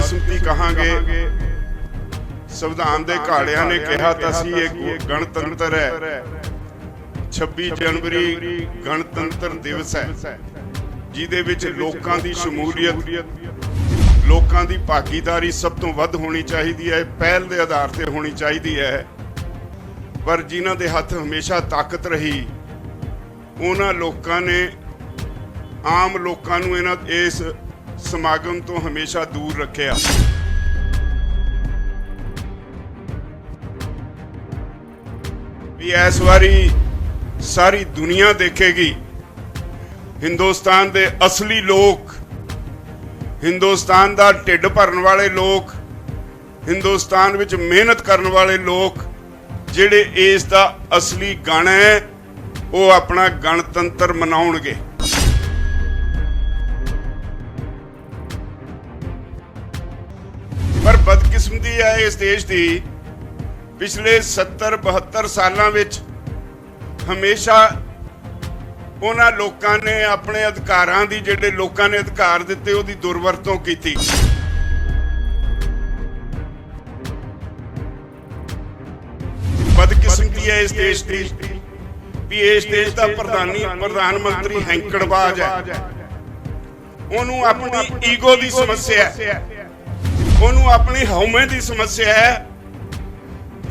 बदकिस्मती कहांगे संविधान दे घाड़ियां ने कहा तां सी ये गणतंत्र है। 26 जनवरी गणतंत्र दिवस है जिहदे विच लोकां दी शमूलीयत लोकां दी भागीदारी सब तो वध होनी चाहिए है, पहल के आधार पर होनी चाहिए है। पर जिन्हां दे हथ हमेशा ताकत रही उन्हां लोकां ने आम लोकां नूं इस समागम तो हमेशा दूर रखिया। भी इस बारी सारी दुनिया देखेगी हिंदुस्तान दे असली लोग, हिंदुस्तान दा ढिड भरन वाले लोग, हिंदुस्तान विच मेहनत करने वाले लोग जिहड़े इस दा असली गण है वो अपना गणतंत्र मनाउणगे। पर बदकिस्मती है इस देश की पिछले 70-72 सालों विच हमेशा उन्हां लोकां ने अपने अधिकारां दी जिहड़े लोकां ने अधिकार दिते उहदी दुरवरतों कीती। बदकिस्मती है इस देश की भी इस देश का प्रधानमंत्री हैंकड़बाज है। उन्होंने अपनी ईगो की समस्या है, उन्होंने अपनी हौमे की समस्या है।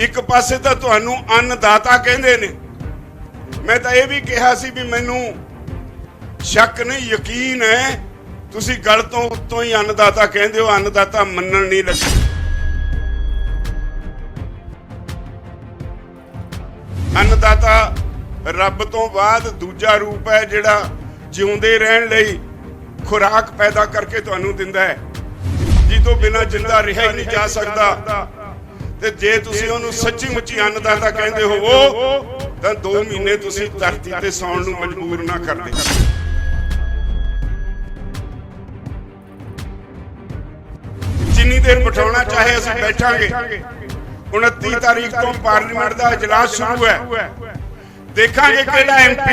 एक पासे तो तुहानू अन्नदाता कहंदे ने, मैं तो यह भी कहा सी भी मैनू शक नहीं यकीन है तुसी गल तो उत्तों ही अन्नदाता कहंदे हो, अन्नदाता मनण नहीं लगे। अन्नदाता रब तो बाद दूजा रूप है जिहड़ा जिउंदे रहण लई खुराक पैदा करके तुहानू दिंदा है, जी तो बिना जिंदा रहा ही नहीं जा सकता। ते जे तुसी उहनू सच्ची मुच्ची अन्नदाता कहंदे हो तां 2 महीने तुसी धरती ते सौण नू मजबूर ना करदे। जिन्नी देर बिठाउणा चाहे असीं बैठांगे। 29 तारीख तो पार्लीमेंट का इजलास शुरू है, देखांगे किहड़ा MP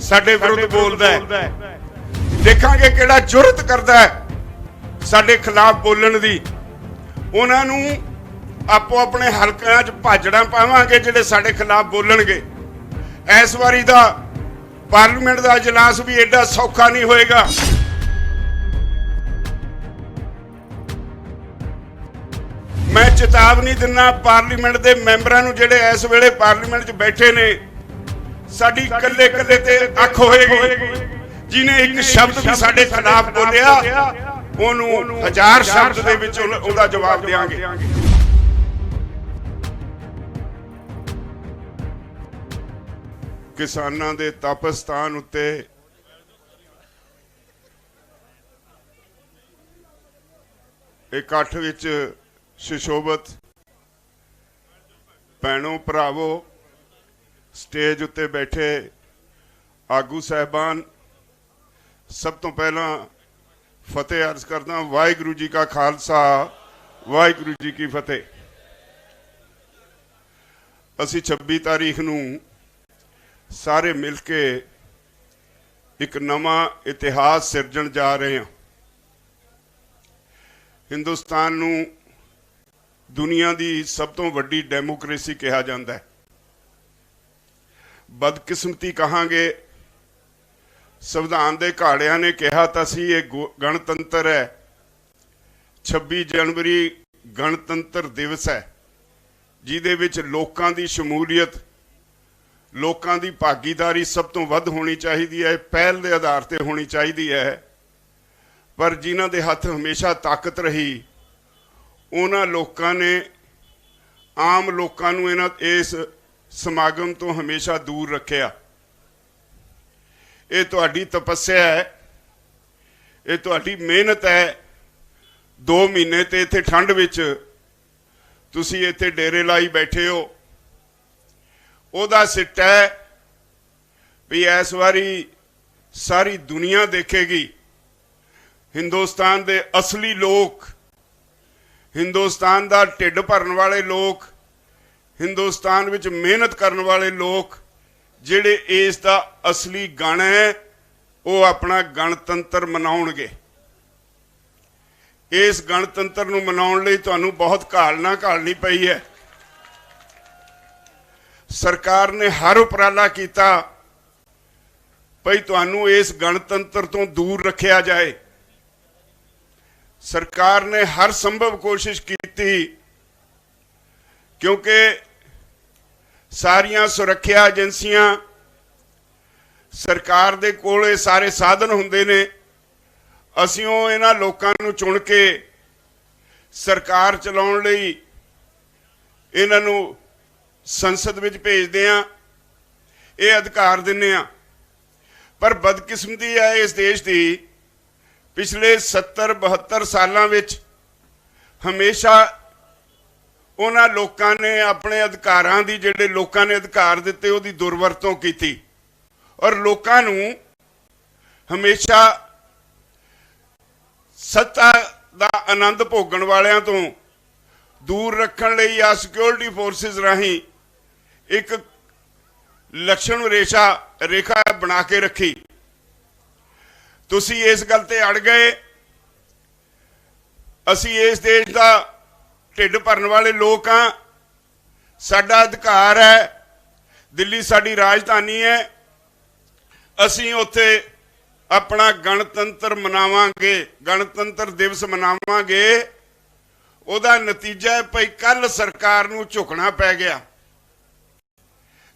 साडे विरुद्ध बोलदा है, देखांगे किहड़ा जुरत करदा है साडे खिलाफ बोलण दी। उन्हां नूं आपो अपने हलकिਆਂ 'ਚ भाजड़ा पावांगे जिहड़े साडे खिलाफ बोलणगे। इस वारी दा पार्लीमेंट का इजलास भी एडा सौखा नहीं होएगा। मैं चेतावनी दिना पार्लीमेंट के मैंबरां नूं जिहड़े इस वेले पार्लीमेंट 'ਚ बैठे ने, साडी कल्ले कल्ले ते अख होएगी। जिन्हें एक शब्द भी साडे खिलाफ बोलिया ਉਹਨੂੰ 1000 शब्द ਦੇ ਵਿੱਚ ਉਹਦਾ ਜਵਾਬ ਦੇਾਂਗੇ। ਕਿਸਾਨਾਂ ਦੇ ਤਪਸਤਾਨ ਉੱਤੇ ਇਕੱਠ ਵਿੱਚ ਸੁਸ਼ੋਭਿਤ ਭੈਣੋ ਭਰਾਵੋ, ਸਟੇਜ ਉੱਤੇ ਬੈਠੇ ਆਗੂ ਸਾਹਿਬਾਨ, सब तो पहला फतेह अर्ज करदा। वाहिगुरू जी का खालसा, वाहिगुरू जी की फतेह। असी 26 तारीख नूं सारे मिल के एक नवा इतिहास सिरजण जा रहे हैं। हिंदुस्तान नूं दुनिया की सब तो वड्डी डेमोक्रेसी कहा जाता है। बदकिस्मती कहांगे संविधान दे घाड़ियां ने कहा तां सी ये गणतंत्र है। 26 जनवरी गणतंत्र दिवस है जिहदे विच लोकां दी शमूलीयत लोकां दी भागीदारी सब तो वध होनी चाहिए है, पहल के आधार पर होनी चाहिए है। पर जिन्हां दे हथ हमेशा ताकत रही उन्हां लोकां ने आम लोकां नूं इस समागम तो हमेशा दूर रखिया। ये तुहाडी तपस्या है, ये तुहाडी मेहनत है। 2 महीने ते इत्थे ठंड विच तुसी इत्थे डेरे लाई बैठे हो। ओदा सिट्टा है भी इस बारी सारी दुनिया देखेगी हिंदुस्तान दे असली लोग, हिंदुस्तान दा ढिड भरन वाले लोग, हिंदुस्तान विच मेहनत करने वाले लोग जिहड़े इस दा असली गण है वो अपना गणतंत्र मनाउणगे। इस गणतंत्र नूं मनाउण लई तुहानूं बहुत घालना घालनी पई है। सरकार ने हर उपराला किया भई तुहानूं इस गणतंत्र तो दूर रखिया जाए। सरकार ने हर संभव कोशिश की, क्योंकि सारियां सुरक्षा एजेंसियां सरकार दे कोल ये सारे साधन हुंदे ने। असीं ओह इन्हां लोकां नूं चुण के सरकार चलाउण लई इन्हां नूं संसद विच भेजदे आ, ये अधिकार दिंदे आ। पर बदकिस्मती है इस देश की, पिछले 70-72 सालों विच हमेशा उन्हां लोकां ने अपने अधिकारां दी, जिहड़े लोकां ने अधिकार दिते, उहदी दुरवरतों कीती और लोकां नूं हमेशा सत्ता दा आनंद भोगण वालियां तो दूर रखण लई आ सिक्योरिटी फोर्सिस राहीं एक लक्षण रेखा बना के रखी। तुसी इस गल ते अड़ गए। असी इस देश का ढिड भरन वाले लोग हाँ, साडा अधिकार है, दिल्ली साडी राजधानी है, असी उत्थे अपना गणतंत्र मनावांगे, गणतंत्र दिवस मनावांगे। उहदा नतीजा है भाई कल सरकार नूं झुकना पै गया।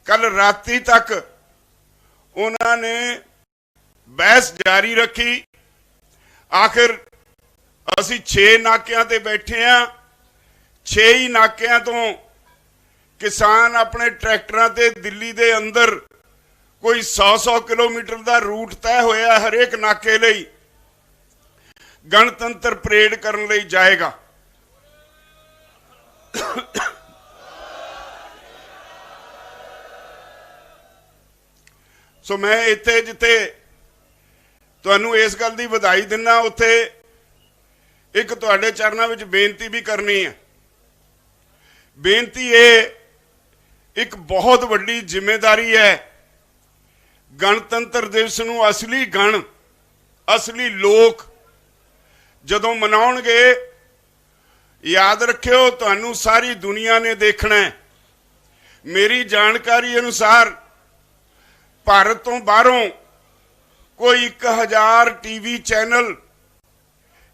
कल राती तक उन्होंने बहस जारी रखी। आखिर असी 6 नाकियां ते बैठे हैं, 6 ही नाकियां तो किसान अपने ट्रैक्टरां ते दिल्ली दे अंदर कोई 100-100 किलोमीटर का रूट तय होया हरेक नाके लई गणतंत्र परेड करन लई जाएगा। सो मैं इत्थे जिथे तुहानूं इस गल की बधाई दिना, उत्थे एक तुहाडे चरनां विच बेनती भी करनी है। बेनती ये एक बहुत वड्डी जिम्मेदारी है। गणतंत्र दिवस नूं असली गण, असली लोक जदों मनाउणगे, याद रखियो तुहानूं सारी दुनिया ने देखना है। मेरी जानकारी अनुसार भारत तो बाहरों कोई 1000 टीवी चैनल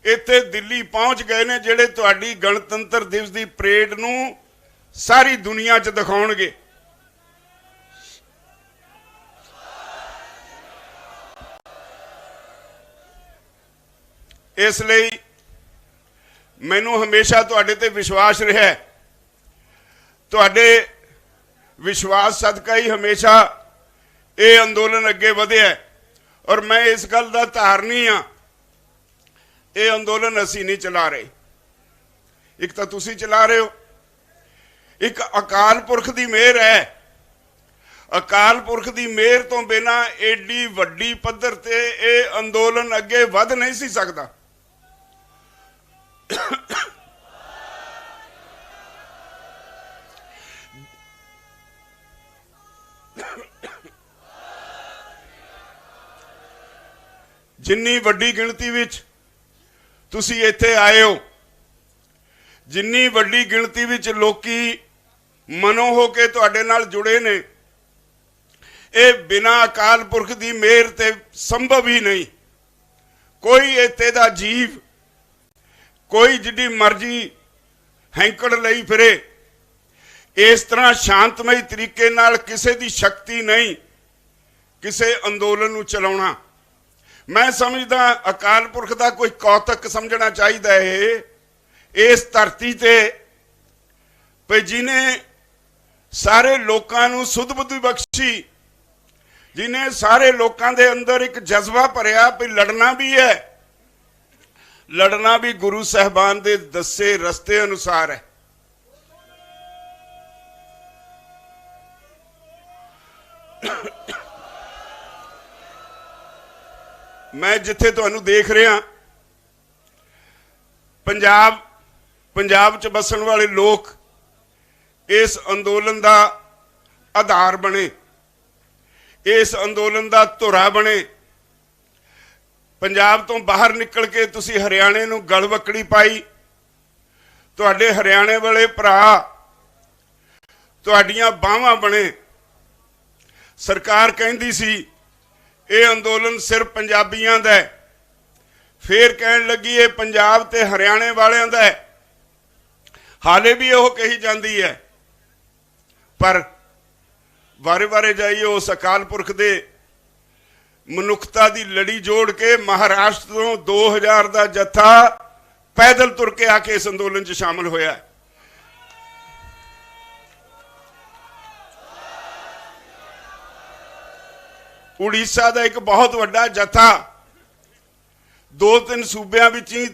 इत्थे दिल्ली पहुंच गए ने, जिहड़े तुहाडी गणतंत्र दिवस की परेड नूं सारी दुनिया च दिखाउणगे। इसलिए मैनू हमेशा तुहाडे ते विश्वास रहा है। तुहाडे विश्वास सदका ही हमेशा ये अंदोलन अगे वधिया है और मैं इस गल का धारनी हाँ। ये अंदोलन असी नहीं चला रहे, एक तो तुसी चला रहे हो, एक अकाल पुरख की मेहर है। अकाल पुरख की मेहर तो बिना एडी वड्डी पद्धर ते ये अंदोलन अगे वध नहीं सी सकता। जिन्नी वड्डी गिणती विच तुसी इत्थे आए हो, जिन्नी वड्डी गिणती विच लोकी मनो हो के तुहाडे नाल जुड़े ने, ये बिना अकाल पुरख की मेहर ते संभव ही नहीं। कोई इत्थे दा जीव कोई जिड्डी मर्जी हैंकड़ लई फिरे, इस तरह शांतमई तरीके नाल किसे दी शक्ति नहीं किसे अंदोलन नूं चलाउणा। मैं समझदा अकाल पुरख का कोई कौतक समझना चाहिए है इस धरती ते, भाई जिन्हें सारे लोगों नूं सुध बुद्धि बख्शी, जिन्हें सारे लोगों के अंदर एक जज्बा भरिया भी लड़ना भी है, लड़ना भी गुरु साहबान के दसे रस्ते अनुसार है। मैं जिथे तुहानूं देख रहा पंजाब च बसन वाले लोग इस अंदोलन का आधार बने, इस अंदोलन का धुरा बने। पंजाब तो बाहर निकल के तुसी हरियाणे नूं गलवकड़ी पाई। तुहाडे हरियाणे वाले भरा तुहाडियां बाहां बने। सरकार कहंदी सी ये अंदोलन सिर्फ पंजाबियां दा है, फिर कहन लगी ये पंजाब ते हरियाणे वालियां दा है। हाले भी वो कही जाती है, पर बारे बारे जाइए उस अकाल पुरख दे मनुखता की लड़ी जोड़ के महाराष्ट्र तो 2000 का जत्था पैदल तुर के आके इस अंदोलन च शामिल होया। उड़ीसा का एक बहुत बड़ा जत्था 2-3 सूबियां विच ही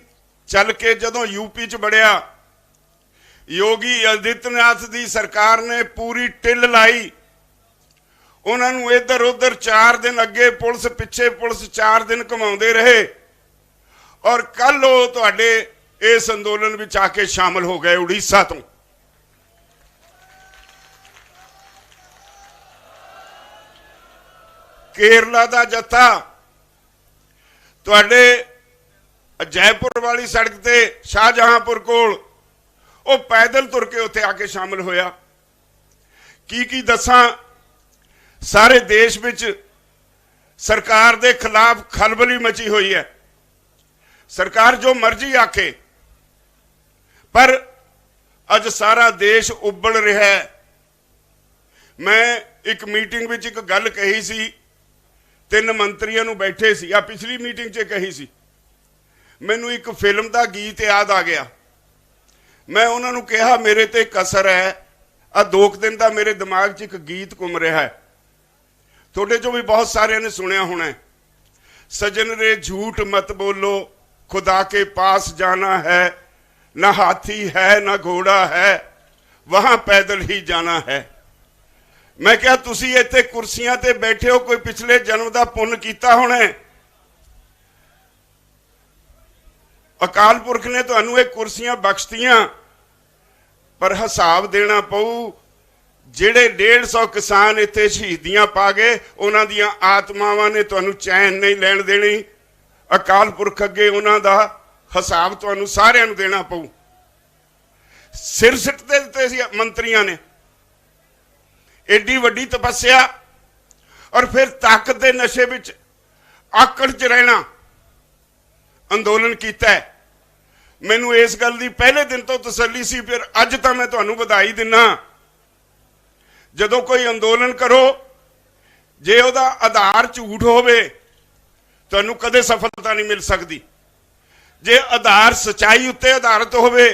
चल के जदों यूपी च बढ़िया, योगी आदित्यनाथ की सरकार ने पूरी टिल लाई। उन्होंने इधर उधर 4 दिन अगे पुलिस पिछे पुलिस 4 दिन घुमाते रहे, और कल वो तुहाडे इस अंदोलन में आके शामिल हो गए उड़ीसा तो। केरला का जत्था तुहाडे जयपुर वाली सड़क ते शाहजहांपुर कोल वो पैदल तुर के उत्थे आके शामिल होया। की दसां, सारे देश विच सरकार दे खिलाफ खलबली मची हुई है। सरकार जो मर्जी आखे, पर अज सारा देश उबल रहा है। मैं एक मीटिंग विच एक गल कही सी, 3 मंत्रियों नूं बैठे सी, आ पिछली मीटिंग च कही सी। मैनूं एक फिल्म का गीत याद आ गया। मैं उन्होंने कहा मेरे ते कसर है, आ 2 दिन का मेरे दिमाग च एक गीत घूम रहा है, थोड़े चो भी बहुत सारे ने सुनिया होना है। सजन रे झूठ मत बोलो, खुदा के पास जाना है, ना हाथी है ना घोड़ा है, वहां पैदल ही जाना है। मैं क्या तुसी इत्थे कुर्सियां ते बैठे हो, कोई पिछले जन्म का पुण्य कीता होना है। अकाल पुरख ने तुहानू एक कुर्सियां बख्शतियां, पर हिसाब देना पऊ। ਜਿਹੜੇ 150 किसान इत्थे शहीदियां पा गए, उन्हां दियां आत्मावां ने तुहानू चैन नहीं लैण देनी। अकाल पुरख अगे उन्हां दा हिसाब तुहानू सारिआं नू देना पऊ। सिर सिट दे दित्ते सी मंत्रियां ने, एडी वड्डी तपस्या, और फिर ताकत दे नशे विच आकड़ च रहना अंदोलन कीता है। मैनू इस गल दी पहले दिन तो तसल्ली सी, फिर अज तां मैं तुहानू बधाई दिना। जदों कोई अंदोलन करो, जे उहदा आधार झूठ होवे तुहानू कदे सफलता नहीं मिल सकती। जे आधार सच्चाई उत्ते आधारित होवे,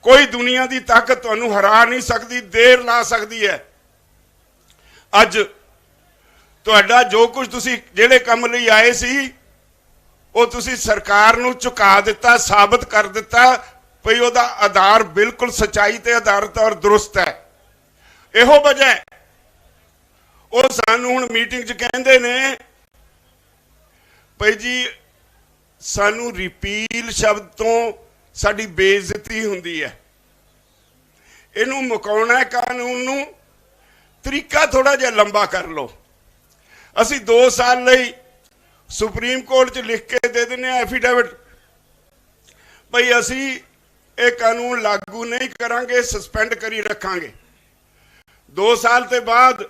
कोई दुनिया की ताकत तुहानू हरा नहीं सकती, देर ला सकती है। अज तुहाडा जो कुछ तुसी जिहड़े काम लई आए सी, वो तुसी सरकार नू झुका दिता, साबित कर दिता भई उहदा आधार बिल्कुल सच्चाई ते आधारित और दुरुस्त है। इहो वजह है वो सानू हुण मीटिंग च कहंदे ने भई जी सानू रिपील शब्द तो साडी बेइज्जती हुंदी है, इनू मुकाउणा है। कानून नू तरीका थोड़ा जिहा लंबा कर लो। असी 2 साल लई सुप्रीम कोर्ट च लिख के दे देने एफिडेविट, भई असी ये कानून लागू नहीं करांगे, सस्पेंड करी रखांगे। 2 साल के बाद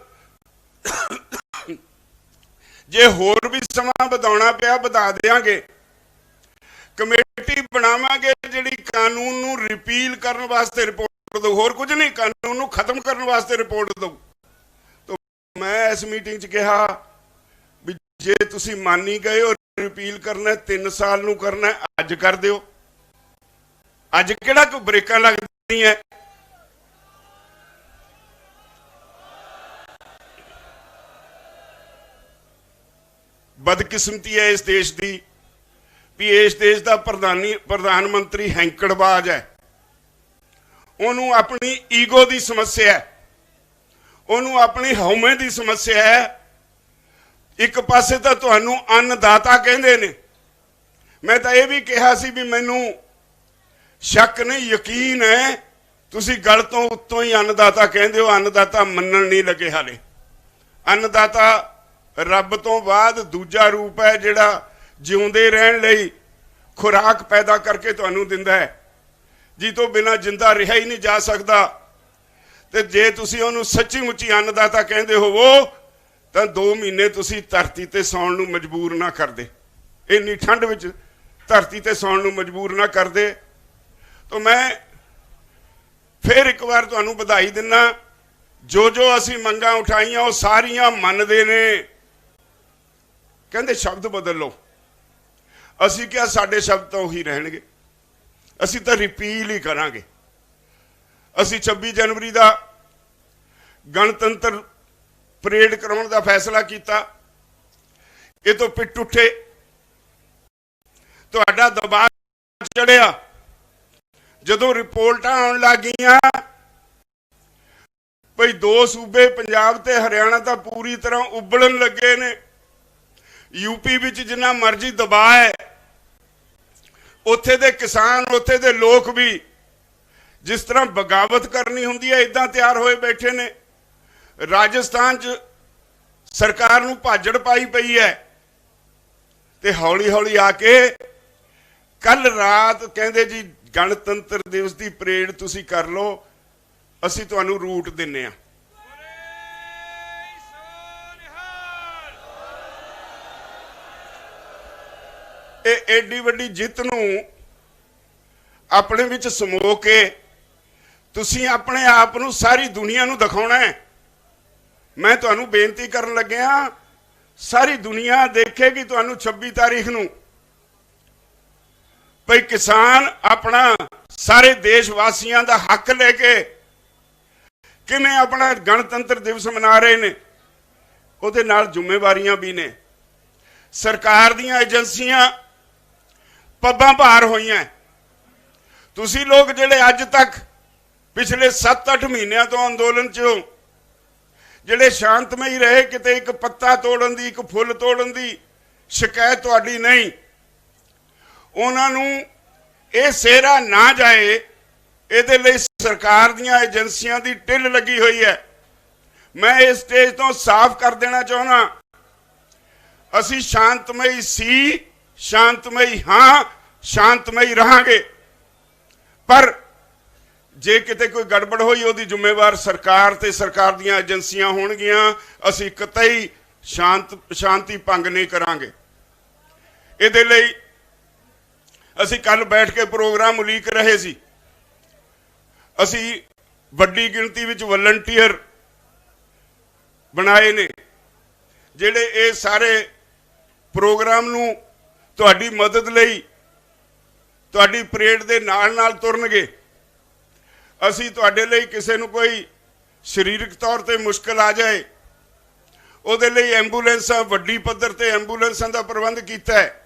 जे होर भी समा वधाउणा पिया वधा देंगे। कमेटी बनावांगे जिहड़ी कानून नू रिपील करने वास्ते रिपोर्ट दो, होर कुछ नहीं, कानून नू खत्म करने वास्ते रिपोर्ट दो। तो मैं इस मीटिंग च कहा भी जे तुसी मान ही गए हो रिपील करना 3 साल नू करना, अज कर दिओ। अज किहड़ा कोई ब्रेकां लगदी है। बदकिस्मती है इस देश की भी इस देश का प्रधानमंत्री हैंकड़बाज है। उन्होंने अपनी ईगो की समस्या है, उन्होंने अपनी हौमे की समस्या है। एक पासे तो तुहानू अन्नदाता कहंदे ने, मैं तो यह भी कहा सी भी मैनू शक नहीं यकीन है तुसी गल तो उत्तों ही अन्नदाता कहंदे हो, अन्नदाता मनण नहीं लगे हाले। अन्नदाता रब तो बाद दूजा रूप है जिहड़ा ਜਿਉਂਦੇ ਰਹਿਣ ਲਈ ਖੁਰਾਕ ਪੈਦਾ ਕਰਕੇ ਤੁਹਾਨੂੰ ਦਿੰਦਾ ਹੈ, ਜੀ ਤੋਂ ਬਿਨਾਂ ਜਿੰਦਾ ਰਿਹਾ ਹੀ ਨਹੀਂ ਜਾ ਸਕਦਾ। ਤੇ ਜੇ ਤੁਸੀਂ ਉਹਨੂੰ ਸੱਚੀ ਮੁੱਚੀ ਅੰਨਦਾਤਾ ਕਹਿੰਦੇ ਹੋਵੋ ਤਾਂ 2 ਮਹੀਨੇ ਤੁਸੀਂ ਧਰਤੀ ਤੇ ਸੌਣ ਨੂੰ ਮਜਬੂਰ ਨਾ ਕਰਦੇ, ਇੰਨੀ ਠੰਡ ਵਿੱਚ ਧਰਤੀ ਤੇ ਸੌਣ ਨੂੰ ਮਜਬੂਰ ਨਾ ਕਰਦੇ। ਤਾਂ ਮੈਂ ਫਿਰ ਇੱਕ ਵਾਰ ਤੁਹਾਨੂੰ ਵਧਾਈ ਦਿੰਦਾ, ਜੋ ਅਸੀਂ ਮੰਗਾਂ ਉਠਾਈਆਂ ਉਹ ਸਾਰੀਆਂ ਮੰਨਦੇ ਨੇ। ਕਹਿੰਦੇ ਸ਼ਬਦ ਬਦਲ ਲਓ, ਅਸੀਂ ਕਿਹਾ ਸਾਡੇ ਸ਼ਬਦ ਤਾਂ ਉਹੀ ਰਹਿਣਗੇ, ਅਸੀਂ ਤਾਂ ਰਿਪੀਲ ਹੀ ਕਰਾਂਗੇ। ਅਸੀਂ 26 ਜਨਵਰੀ ਦਾ ਗਣਤੰਤਰ ਪਰੇਡ ਕਰਾਉਣ ਦਾ ਫੈਸਲਾ ਕੀਤਾ। ਇਹ ਤੋਂ ਪਿੱਟ ਉੱਠੇ, ਤੁਹਾਡਾ ਦਬਾਅ ਚੜਿਆ। ਜਦੋਂ ਰਿਪੋਰਟਾਂ ਆਉਣ ਲੱਗ ਗਈਆਂ ਭਈ 2 ਸੂਬੇ ਪੰਜਾਬ ਤੇ ਹਰਿਆਣਾ ਤਾਂ ਪੂਰੀ ਤਰ੍ਹਾਂ ਉਬਲਣ ਲੱਗੇ ਨੇ, यूपी ਵਿੱਚ ਜਿੰਨਾ ਮਰਜ਼ੀ ਦਬਾਅ ਹੈ, ਉੱਥੇ ਦੇ ਕਿਸਾਨ ਉੱਥੇ ਦੇ ਲੋਕ ਵੀ ਜਿਸ ਤਰ੍ਹਾਂ ਬਗਾਵਤ ਕਰਨੀ ਹੁੰਦੀ ਹੈ ਇਦਾਂ ਤਿਆਰ ਹੋਏ ਬੈਠੇ ਨੇ। ਰਾਜਸਥਾਨ 'ਚ ਸਰਕਾਰ ਨੂੰ ਭਾਜੜ ਪਾਈ ਪਈ ਹੈ ਤੇ ਹੌਲੀ ਹੌਲੀ ਆ ਕੇ ਕੱਲ ਰਾਤ ਕਹਿੰਦੇ ਜੀ ਗਣਤੰਤਰ ਦਿਵਸ ਦੀ ਪਰੇਡ ਤੁਸੀਂ ਕਰ ਲਓ, ਅਸੀਂ ਤੁਹਾਨੂੰ ਰੂਟ ਦਿੰਨੇ ਆ। ਇਹ ਐਡੀ ਵੱਡੀ ਜਿੱਤ ਨੂੰ ਆਪਣੇ ਵਿੱਚ ਸਮੋ ਕੇ ਤੁਸੀਂ ਆਪਣੇ ਆਪ ਨੂੰ ਸਾਰੀ ਦੁਨੀਆ ਨੂੰ ਦਿਖਾਉਣਾ ਹੈ। ਮੈਂ ਤੁਹਾਨੂੰ ਬੇਨਤੀ ਕਰਨ ਲੱਗਿਆ, ਸਾਰੀ ਦੁਨੀਆ ਦੇਖੇਗੀ ਤੁਹਾਨੂੰ 26 ਤਾਰੀਖ ਨੂੰ ਭਈ ਕਿਸਾਨ ਆਪਣਾ ਸਾਰੇ ਦੇਸ਼ ਵਾਸੀਆਂ ਦਾ ਹੱਕ ਲੈ ਕੇ ਕਿਵੇਂ ਆਪਣਾ ਗਣਤੰਤਰ ਦਿਵਸ ਮਨਾ ਰਹੇ ਨੇ। ਉਹਦੇ ਨਾਲ ਜ਼ਿੰਮੇਵਾਰੀਆਂ ਵੀ ਨੇ। ਸਰਕਾਰ ਦੀਆਂ ਏਜੰਸੀਆਂ ਪੱਬਾਂ ਭਾਰ ਹੋਈਆਂ। ਤੁਸੀਂ ਲੋਕ ਜਿਹੜੇ ਅੱਜ ਤੱਕ ਪਿਛਲੇ 7-8 ਮਹੀਨਿਆਂ ਤੋਂ ਅੰਦੋਲਨ 'ਚ ਜਿਹੜੇ ਸ਼ਾਂਤਮਈ ਰਹੇ, ਕਿਤੇ ਇੱਕ ਪੱਤਾ ਤੋੜਨ ਦੀ ਇੱਕ ਫੁੱਲ ਤੋੜਨ ਦੀ ਸ਼ਿਕਾਇਤ ਤੁਹਾਡੀ ਨਹੀਂ, ਉਹਨਾਂ ਨੂੰ ਇਹ ਸਿਹਰਾ ਨਾ ਜਾਏ ਇਹਦੇ ਲਈ ਸਰਕਾਰ ਦੀਆਂ ਏਜੰਸੀਆਂ ਦੀ ਢਿੱਲ ਲੱਗੀ ਹੋਈ ਹੈ। ਮੈਂ ਇਸ ਸਟੇਜ ਤੋਂ ਸਾਫ਼ ਕਰ ਦੇਣਾ ਚਾਹੁੰਦਾ, ਅਸੀਂ ਸ਼ਾਂਤਮਈ ਸੀ, ਸ਼ਾਂਤਮਈ ਹਾਂ, ਸ਼ਾਂਤਮਈ ਰਹਾਂਗੇ। ਪਰ ਜੇ ਕਿਤੇ ਕੋਈ ਗੜਬੜ ਹੋਈ ਉਹਦੀ ਜ਼ਿੰਮੇਵਾਰ ਸਰਕਾਰ ਤੇ ਸਰਕਾਰ ਦੀਆਂ ਏਜੰਸੀਆਂ ਹੋਣਗੀਆਂ। ਅਸੀਂ ਕਤਈ ਸ਼ਾਂਤੀ ਭੰਗ ਨਹੀਂ ਕਰਾਂਗੇ। ਇਹਦੇ ਲਈ ਅਸੀਂ ਕੱਲ ਬੈਠ ਕੇ ਪ੍ਰੋਗਰਾਮ ਉਲੀਕ ਰਹੇ ਸੀ। ਅਸੀਂ ਵੱਡੀ ਗਿਣਤੀ ਵਿੱਚ ਵਲੰਟੀਅਰ ਬਣਾਏ ਨੇ ਜਿਹੜੇ ਇਹ ਸਾਰੇ ਪ੍ਰੋਗਰਾਮ ਨੂੰ ਤੁਹਾਡੀ ਮਦਦ ਲਈ ਤੁਹਾਡੀ ਪਰੇਡ ਦੇ ਨਾਲ ਤੁਰਨਗੇ। ਅਸੀਂ ਤੁਹਾਡੇ ਲਈ ਕਿਸੇ ਨੂੰ ਕੋਈ ਸਰੀਰਕ ਤੌਰ ਤੇ ਮੁਸ਼ਕਲ ਆ ਜਾਏ ਉਹਦੇ ਲਈ ਐਂਬੂਲੈਂਸਾਂ ਵੱਡੀ ਪੱਧਰ ਤੇ ਐਂਬੂਲੈਂਸਾਂ ਦਾ ਪ੍ਰਬੰਧ ਕੀਤਾ ਹੈ।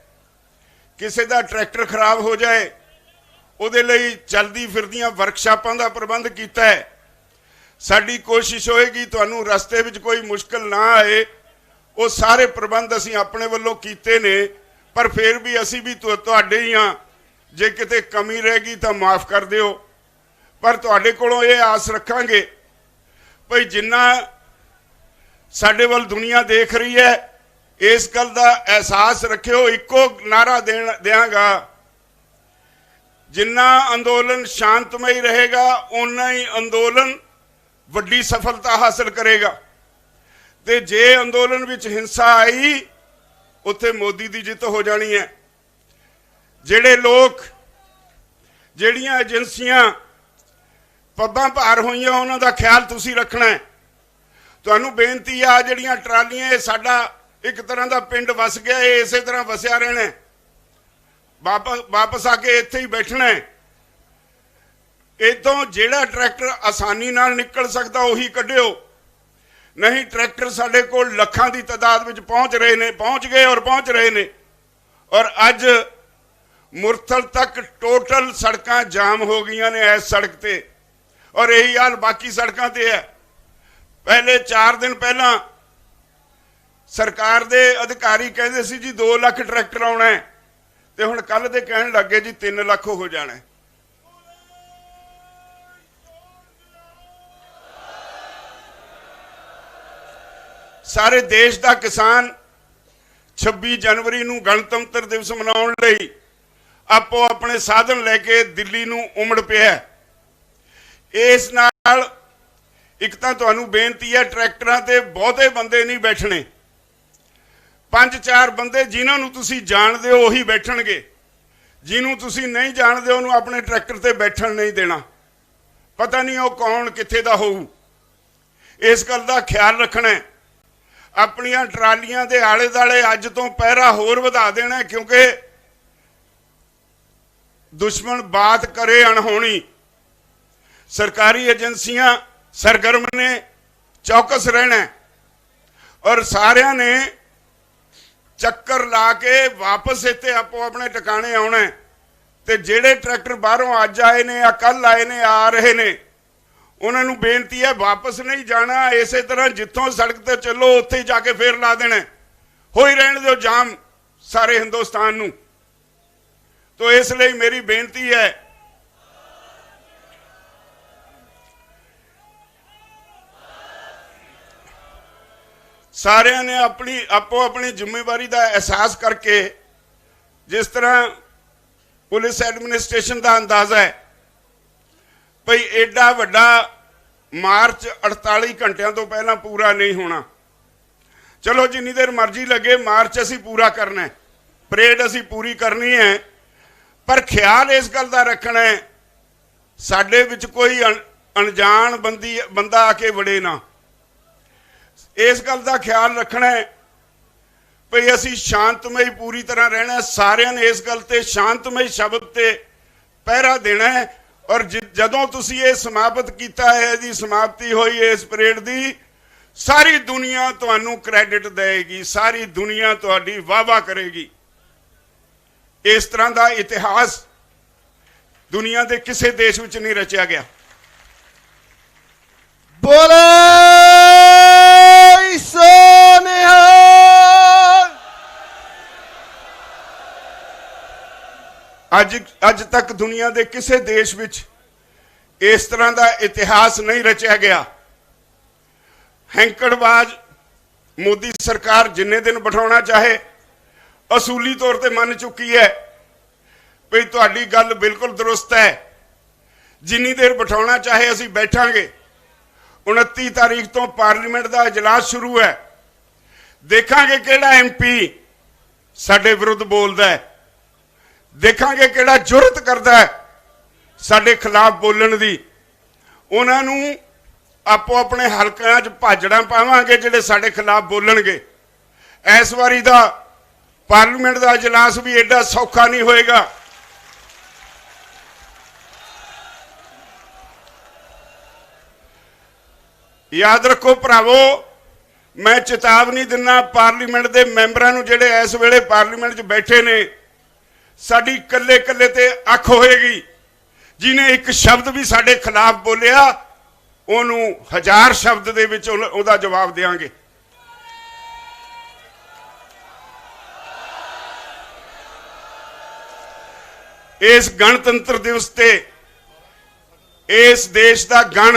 ਕਿਸੇ ਦਾ ਟਰੈਕਟਰ ਖਰਾਬ ਹੋ ਜਾਏ ਉਹਦੇ ਲਈ ਚਲਦੀ ਫਿਰਦੀਆਂ ਵਰਕਸ਼ਾਪਾਂ ਦਾ ਪ੍ਰਬੰਧ ਕੀਤਾ ਹੈ। ਸਾਡੀ ਕੋਸ਼ਿਸ਼ ਹੋਏਗੀ ਤੁਹਾਨੂੰ ਰਸਤੇ ਵਿੱਚ ਕੋਈ ਮੁਸ਼ਕਲ ਨਾ ਆਏ। ਉਹ ਸਾਰੇ ਪ੍ਰਬੰਧ ਅਸੀਂ ਆਪਣੇ ਵੱਲੋਂ ਕੀਤੇ ਨੇ, ਪਰ ਫਿਰ ਵੀ ਅਸੀਂ ਵੀ ਤੁਹਾਡੇ ਹੀ ਹਾਂ। ਜੇ ਕਿਤੇ ਕਮੀ ਰਹਿ ਗਈ ਤਾਂ ਮਾਫ ਕਰ ਦਿਓ, ਪਰ ਤੁਹਾਡੇ ਕੋਲੋਂ ਇਹ ਆਸ ਰੱਖਾਂਗੇ ਭਈ ਜਿੰਨਾ ਸਾਡੇ ਵੱਲ ਦੁਨੀਆ ਦੇਖ ਰਹੀ ਹੈ ਇਸ ਗੱਲ ਦਾ ਅਹਿਸਾਸ ਰੱਖਿਓ। ਇੱਕੋ ਨਾਰਾ ਦਿਆਂਗਾ, ਜਿੰਨਾ ਅੰਦੋਲਨ ਸ਼ਾਂਤਮਈ ਰਹੇਗਾ ਉਨਾ ਹੀ ਅੰਦੋਲਨ ਵੱਡੀ ਸਫਲਤਾ ਹਾਸਲ ਕਰੇਗਾ। ਤੇ ਜੇ ਅੰਦੋਲਨ ਵਿੱਚ ਹਿੰਸਾ ਆਈ ਉੱਥੇ ਮੋਦੀ ਦੀ ਜਿੱਤ ਹੋ ਜਾਣੀ ਹੈ। ਜਿਹੜੇ ਲੋਕ ਜਿਹੜੀਆਂ ਏਜੰਸੀਆਂ ਪੱਬਾਂ ਭਾਰ ਹੋਈਆਂ ਉਹਨਾਂ ਦਾ ਖਿਆਲ ਤੁਸੀਂ ਰੱਖਣਾ ਹੈ। ਤੁਹਾਨੂੰ ਬੇਨਤੀ ਆ, ਜਿਹੜੀਆਂ ਟਰਾਲੀਆਂ, ਇਹ ਸਾਡਾ ਇੱਕ ਤਰ੍ਹਾਂ ਦਾ ਪਿੰਡ ਵਸ ਗਿਆ, ਇਹ ਇਸੇ ਤਰ੍ਹਾਂ ਵਸਿਆ ਰਹਿਣਾ, ਵਾਪਸ ਆ ਕੇ ਇੱਥੇ ਹੀ ਬੈਠਣਾ ਹੈ। ਇੱਥੋਂ ਜਿਹੜਾ ਟਰੈਕਟਰ ਆਸਾਨੀ ਨਾਲ ਨਿਕਲ ਸਕਦਾ ਉਹੀ ਕੱਢਿਓ, ਨਹੀਂ ਟਰੈਕਟਰ ਸਾਡੇ ਕੋਲ ਲੱਖਾਂ ਦੀ ਤਾਦਾਦ ਵਿੱਚ ਪਹੁੰਚ ਰਹੇ ਨੇ, ਪਹੁੰਚ ਗਏ ਔਰ ਪਹੁੰਚ ਰਹੇ ਨੇ। ਔਰ ਅੱਜ ਮੁਰਥਲ ਤੱਕ ਟੋਟਲ ਸੜਕਾਂ ਜਾਮ ਹੋ ਗਈਆਂ ਨੇ ਇਸ ਸੜਕ ਤੇ, ਔਰ ਇਹੀ ਹਾਲ ਬਾਕੀ ਸੜਕਾਂ ਤੇ ਹੈ। ਪਹਿਲੇ 4 ਦਿਨ ਪਹਿਲਾਂ ਸਰਕਾਰ ਦੇ ਅਧਿਕਾਰੀ ਕਹਿੰਦੇ ਸੀ ਜੀ 2 ਲੱਖ ਟਰੈਕਟਰ ਆਉਣਾ ਹੈ, ਤੇ ਹੁਣ ਕੱਲ ਦੇ ਕਹਿਣ ਲੱਗੇ ਜੀ 3 ਲੱਖ ਹੋ ਜਾਣਾ ਹੈ। ਸਾਰੇ ਦੇਸ਼ ਦਾ ਕਿਸਾਨ 26 जनवरी ਨੂੰ गणतंत्र दिवस ਮਨਾਉਣ ਲਈ ਆਪੋ ਆਪਣੇ ਸਾਧਨ ਲੈ ਕੇ ਦਿੱਲੀ ਨੂੰ ਉਮੜ ਪਿਆ। ਇਸ ਨਾਲ ਇੱਕ ਤਾਂ ਤੁਹਾਨੂੰ ਬੇਨਤੀ ਹੈ, ਟਰੈਕਟਰਾਂ ਤੇ ਬਹੁਤੇ ਬੰਦੇ ਨਹੀਂ ਬੈਠਣੇ, 5-4 ਬੰਦੇ ਜਿਨ੍ਹਾਂ ਨੂੰ ਤੁਸੀਂ ਜਾਣਦੇ ਹੋ ਉਹੀ ਬੈਠਣਗੇ, ਜਿਹਨੂੰ ਤੁਸੀਂ ਨਹੀਂ ਜਾਣਦੇ ਉਹਨੂੰ ਆਪਣੇ ਟਰੈਕਟਰ ਤੇ ਬੈਠਣ ਨਹੀਂ ਦੇਣਾ। ਪਤਾ ਨਹੀਂ ਉਹ ਕੌਣ ਕਿੱਥੇ ਦਾ ਹੋਊ, ਇਸ ਗੱਲ ਦਾ ਖਿਆਲ ਰੱਖਣਾ। ਆਪਣੀਆਂ ਟਰਾਲੀਆਂ ਦੇ ਆਲੇ ਦੁਆਲੇ ਅੱਜ ਤੋਂ ਪਹਿਰਾ ਹੋਰ ਵਧਾ ਦੇਣਾ, ਕਿਉਂਕਿ ਦੁਸ਼ਮਣ ਬਾਤ ਕਰੇ ਅਣਹੋਣੀ। ਸਰਕਾਰੀ ਏਜੰਸੀਆਂ ਸਰਗਰਮ ਨੇ, ਚੌਕਸ ਰਹਿਣਾ, ਔਰ ਸਾਰਿਆਂ ਨੇ ਚੱਕਰ ਲਾ ਕੇ ਵਾਪਸ ਇੱਥੇ ਆਪੋ ਆਪਣੇ ਟਿਕਾਣੇ ਆਉਣਾ। ਤੇ ਜਿਹੜੇ ਟਰੈਕਟਰ ਬਾਹਰੋਂ ਅੱਜ ਆਏ ਨੇ ਜਾਂ ਕੱਲ ਆਏ ਨੇ, ਆ ਰਹੇ ਨੇ, ਉਹਨਾਂ ਨੂੰ ਬੇਨਤੀ ਹੈ ਵਾਪਸ ਨਹੀਂ ਜਾਣਾ। ਇਸੇ ਤਰ੍ਹਾਂ ਜਿੱਥੋਂ ਸੜਕ ਤੇ ਚੱਲੋ ਉੱਥੇ ਜਾ ਕੇ ਫੇਰ ਲਾ ਦੇਣਾ, ਹੋਈ ਰਹਿਣ ਦਿਓ ਜਾਮ ਸਾਰੇ ਹਿੰਦੁਸਤਾਨ ਨੂੰ। तो इसलिए मेरी बेनती है, सारिਆਂ ने अपनी आपो अपनी जिम्मेवारी का एहसास करके, जिस तरह पुलिस एडमिनिस्ट्रेशन का अंदाजा है भाई एडा वड्डा मार्च 48 घंटिया तो पहला पूरा नहीं होना। चलो जिन्नी देर मर्जी लगे, मार्च असी पूरा करना है, परेड असी पूरी करनी है, पर ख्याल इस गल का रखना है साडे विच कोई अनजान बंदा आके वड़े ना। इस गल का ख्याल रखना है भाई असी शांतमई पूरी तरह रहना। सारिਆਂ ने इस गल ते शांतमई शब्द ते पहरा देना है। और जदों तुसी ये समाप्त किया है, जी समाप्ति हुई इस परेड की, सारी दुनिया तुहानू क्रैडिट देगी, सारी दुनिया तुहाडी वाह-वाह करेगी। इस तरह का इतिहास दुनिया के किसी देश में नहीं रचा गया। बोले अज तक दुनिया के किसी देश में इस तरह का इतिहास नहीं रचा गया। हैंकड़बाज मोदी सरकार जिन्ने दिन बिठाना चाहे असूली तौर पर मन चुकी है भाई तुहाडी गल बिल्कुल दुरुस्त है, जिन्नी देर बिठाना चाहे असी बैठांगे। 29 तारीख तो पार्लीमेंट का इजलास शुरू है, देखांगे किहड़ा MP साडे विरुद्ध बोलदा है, देखांगे किहड़ा जुरत करदा है साडे खिलाफ बोलण दी। उन्हां नूं आपो अपने हलकिਆਂ 'ਚ भाजड़ा पावांगे जिहड़े साडे खिलाफ बोलणगे। इस वारी दा पार्लीमेंट का इजलास भी एडा सौखा नहीं होएगा। याद रखो भरावो, मैं चेतावनी दिना पार्लीमेंट के मैंबरां नूं जिहड़े इस वेले पार्लीमेंट 'च बैठे ने, साडी कल्ले कल्ले ते अख होएगी। जिन्हें एक शब्द भी साडे खिलाफ बोलिया उहनूं 1000 शब्द दे विच उहदा जवाब देंगे। इस गणतंत्र दिवस ते इस देश का गण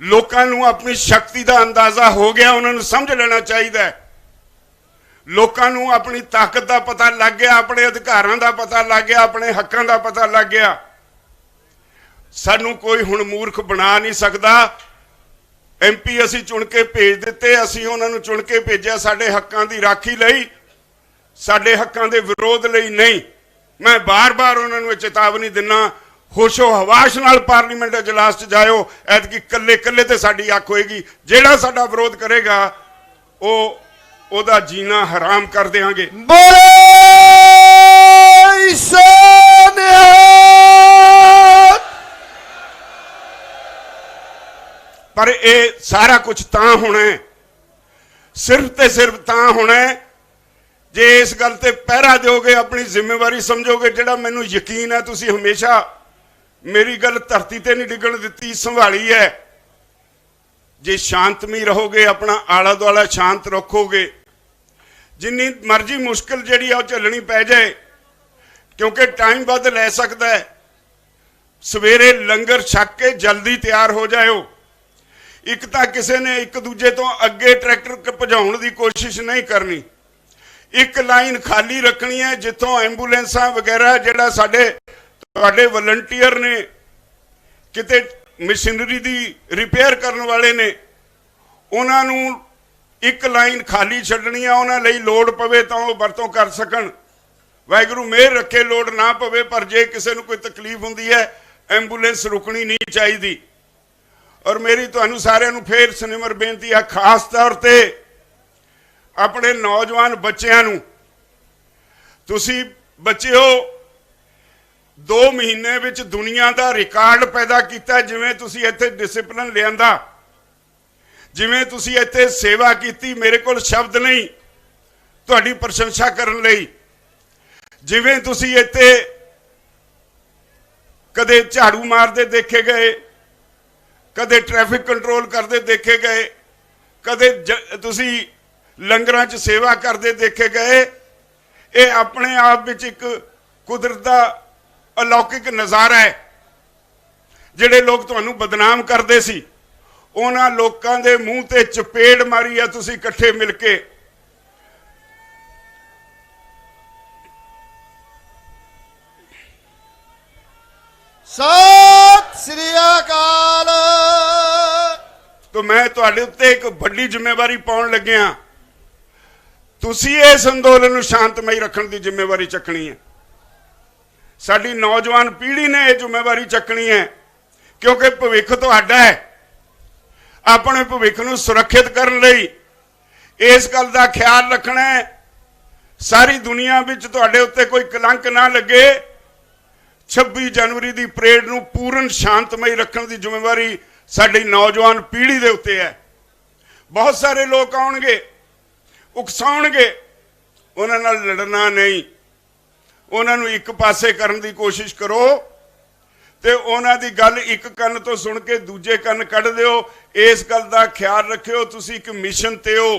लोकां नूं अपनी शक्ति का अंदाजा हो गया। उन्होंने समझ लेना चाहिए, लोकां नूं अपनी ताकत का पता लग गया, अपने अधिकारां का पता लग गया, अपने हकों का पता लग गया। सानू कोई हुण मूर्ख बना नहीं सकता। MP असी चुन के भेज दिते, असी उन्होंने चुन के भेजा साडे हकों की राखी लई, साडे हकों के विरोध लई नहीं। मैं बार बार उन्होंने चेतावनी दिना, होशो हवाश नाल पार्लीमेंट इजलास च जाओ। ऐतकी कल्ले कल्ले ते साडी अख होएगी, जिहड़ा साडा विरोध करेगा ओदा जीना हराम कर देंगे। पर यह सारा कुछ तां होना है, सिर्फ ते सिर्फ तां होना है जे इस गल ते पहरा दोगे, अपनी जिम्मेवारी समझोगे। जिहड़ा मैनूं यकीन है तुसीं हमेशा मेरी गल धरती ते नहीं डिगण दित्ती, संभाली है। जे शांतमई रहोगे, अपना आला दुआला शांत रखोगे, जिन्नी मर्जी मुश्किल जिहड़ी आ झल्लनी पै जाए, क्योंकि टाइम वध लै सकदा है। सवेरे लंगर छक के जल्दी तैयार हो जाओ। ਇੱਕ ਤਾਂ ਕਿਸੇ ਨੇ ਇੱਕ ਦੂਜੇ ਤੋਂ ਅੱਗੇ ਟਰੈਕਟਰ ਭਜਾਉਣ ਦੀ ਕੋਸ਼ਿਸ਼ ਨਹੀਂ ਕਰਨੀ। ਇੱਕ ਲਾਈਨ ਖਾਲੀ ਰੱਖਣੀ ਹੈ ਜਿੱਥੋਂ ਐਂਬੂਲੈਂਸਾਂ ਵਗੈਰਾ ਜਿਹੜਾ ਸਾਡੇ ਤੁਹਾਡੇ ਵਲੰਟੀਅਰ ਨੇ ਕਿਤੇ ਮਸ਼ੀਨਰੀ ਦੀ ਰਿਪੇਅਰ ਕਰਨ ਵਾਲੇ ਨੇ ਉਹਨਾਂ ਨੂੰ ਇੱਕ ਲਾਈਨ ਖਾਲੀ ਛੱਡਣੀ ਆ। ਉਹਨਾਂ ਲਈ ਲੋੜ ਪਵੇ ਤਾਂ ਉਹ ਵਰਤੋਂ ਕਰ ਸਕਣ। ਵਾਹਿਗੁਰੂ ਮਿਹਰ ਰੱਖੇ ਲੋੜ ਨਾ ਪਵੇ, ਪਰ ਜੇ ਕਿਸੇ ਨੂੰ ਕੋਈ ਤਕਲੀਫ ਹੁੰਦੀ ਹੈ ਐਂਬੂਲੈਂਸ ਰੁਕਣੀ ਨਹੀਂ ਚਾਹੀਦੀ। ਔਰ ਮੇਰੀ ਤੁਹਾਨੂੰ ਸਾਰਿਆਂ ਨੂੰ ਫੇਰ ਸਨਿਮਰ ਬੇਨਤੀ ਆ, ਖਾਸ ਤੌਰ ਤੇ ਆਪਣੇ ਨੌਜਵਾਨ ਬੱਚਿਆਂ ਨੂੰ, ਤੁਸੀਂ ਬੱਚਿਓ 2 ਮਹੀਨੇ ਵਿੱਚ ਦੁਨੀਆ ਦਾ ਰਿਕਾਰਡ ਪੈਦਾ ਕੀਤਾ। ਜਿਵੇਂ ਤੁਸੀਂ ਇੱਥੇ ਡਿਸਪਲਿਨ ਲਿਆਂਦਾ, ਜਿਵੇਂ ਤੁਸੀਂ ਇੱਥੇ ਸੇਵਾ ਕੀਤੀ, ਮੇਰੇ ਕੋਲ ਸ਼ਬਦ ਨਹੀਂ ਤੁਹਾਡੀ ਪ੍ਰਸ਼ੰਸਾ ਕਰਨ ਲਈ। ਜਿਵੇਂ ਤੁਸੀਂ ਇੱਥੇ ਕਦੇ ਝਾੜੂ ਮਾਰਦੇ ਦੇਖੇ ਗਏ, ਕਦੇ ਟ੍ਰੈਫਿਕ ਕੰਟਰੋਲ ਕਰਦੇ ਦੇਖੇ ਗਏ, ਕਦੇ ਤੁਸੀਂ ਲੰਗਰਾਂ 'ਚ ਸੇਵਾ ਕਰਦੇ ਦੇਖੇ ਗਏ। ਇਹ ਆਪਣੇ ਆਪ ਵਿੱਚ ਇੱਕ ਕੁਦਰਤ ਦਾ ਅਲੌਕਿਕ ਨਜ਼ਾਰਾ ਹੈ। ਜਿਹੜੇ ਲੋਕ ਤੁਹਾਨੂੰ ਬਦਨਾਮ ਕਰਦੇ ਸੀ ਉਹਨਾਂ ਲੋਕਾਂ ਦੇ ਮੂੰਹ ਤੇ ਚਪੇੜ ਮਾਰੀ ਆ ਤੁਸੀਂ ਇਕੱਠੇ ਮਿਲ ਕੇ। ਸਤਿ ਸ੍ਰੀ ਅਕਾਲ। तो मैं तुहाडे उत्ते एक बड़ी जिम्मेवारी पाउण लग्या। तुसी इस अंदोलन नूं शांतमई रखण दी जिम्मेवारी चकनी है। साडी नौजवान पीढ़ी ने यह जिम्मेवारी चकनी है, क्योंकि भविख तुहाडा है। अपने भविख नूं सुरक्षित करन लई इस गल दा ख्याल रखना है। सारी दुनिया विच तुहाडे उत्ते कोई कलंक ना लगे। 26 जनवरी की परेड नूं पूर्ण शांतमई रखने की जिम्मेवारी साडी नौजवान पीढ़ी दे उत्ते है। बहुत सारे लोग आउणगे, उकसाउणगे, उन्हां नाल लड़ना नहीं, उन्हां नूं एक पासे करन दी कोशिश करो ते उन्हां दी गल एक कन तो सुन के दूजे कन कढ दिओ। इस गल दा ख्याल रखिओ, तुसीं एक मिशन ते हो,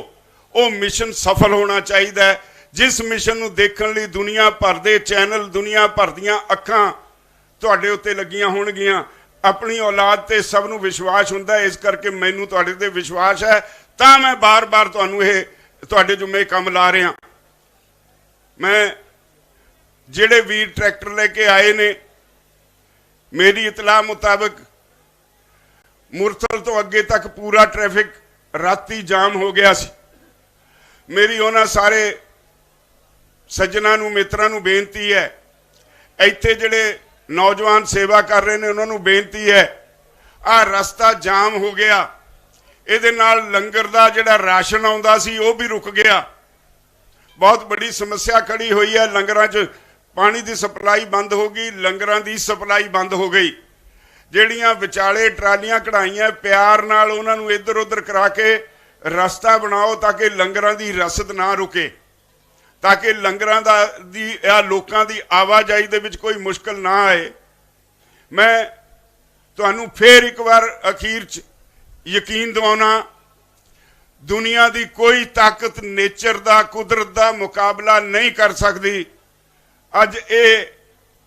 वो मिशन सफल होना चाहिए। जिस मिशन नूं देखण लई दुनिया भर दे चैनल, दुनिया भर दीआं अखां तुहाडे उत्ते लगियां होणगीआं। अपनी औलाद ते सब नूं विश्वास हुंदा है, इस करके मैनूं तुहाडे ते विश्वास है, तां मैं बार बार तुहानूं इह तुहाडे जुम्मे काम ला रहा। मैं जिहड़े वीर ट्रैक्टर लैके आए ने, मेरी इतला मुताबिक मुरथल तो अगे तक पूरा ट्रैफिक राती जाम हो गया सी। मेरी उन्हां सारे सज्जनां नूं, मित्रां नूं बेनती है, इत्थे जिहड़े नौजवान सेवा कर रहे हैं उन्होंने बेनती है, आ रस्ता जाम हो गया, इहदे नाल लंगर दा जिहड़ा राशन आउंदा सी वो भी रुक गया। बहुत बड़ी समस्या खड़ी हुई है। लंगरां 'च पानी की सप्लाई बंद हो गई, लंगरां की सप्लाई बंद हो गई। जिहड़ियां विचाले ट्रालियां कढ़ाइयां प्यार नाल उन्हां नूं इधर उधर करा के रस्ता बनाओ ताकि लंगरां की रसद ना रुके, ताकि लंगरां दी लोकां दी आवाजाही दे विच कोई मुश्किल ना आए। मैं तुहानूं फिर एक बार अखीर च यकीन दिवाउणा, दुनिया की कोई ताकत नेचर दा, कुदरत दा मुकाबला नहीं कर सकती। अज ये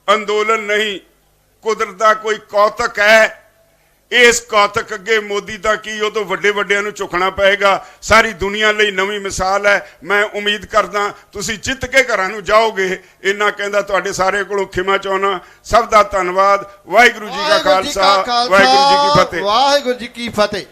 अंदोलन नहीं, कुदरत दा कोई कौतक है। इस कौतक अगे मोदी दा की उदों वड्डे वड्डियां नूं झुकना पएगा। सारी दुनिया लई नवीं मिसाल है। मैं उम्मीद करदा तुसीं जित के घरां नूं जाओगे। इन्ना कहंदा तुहाडे सारे कोलों खिमा चाहुंदा। सब दा धन्नवाद। वाहिगुरू जी का खालसा, वाहिगुरू जी की फतेह। वाहिगुरू जी की फतेह।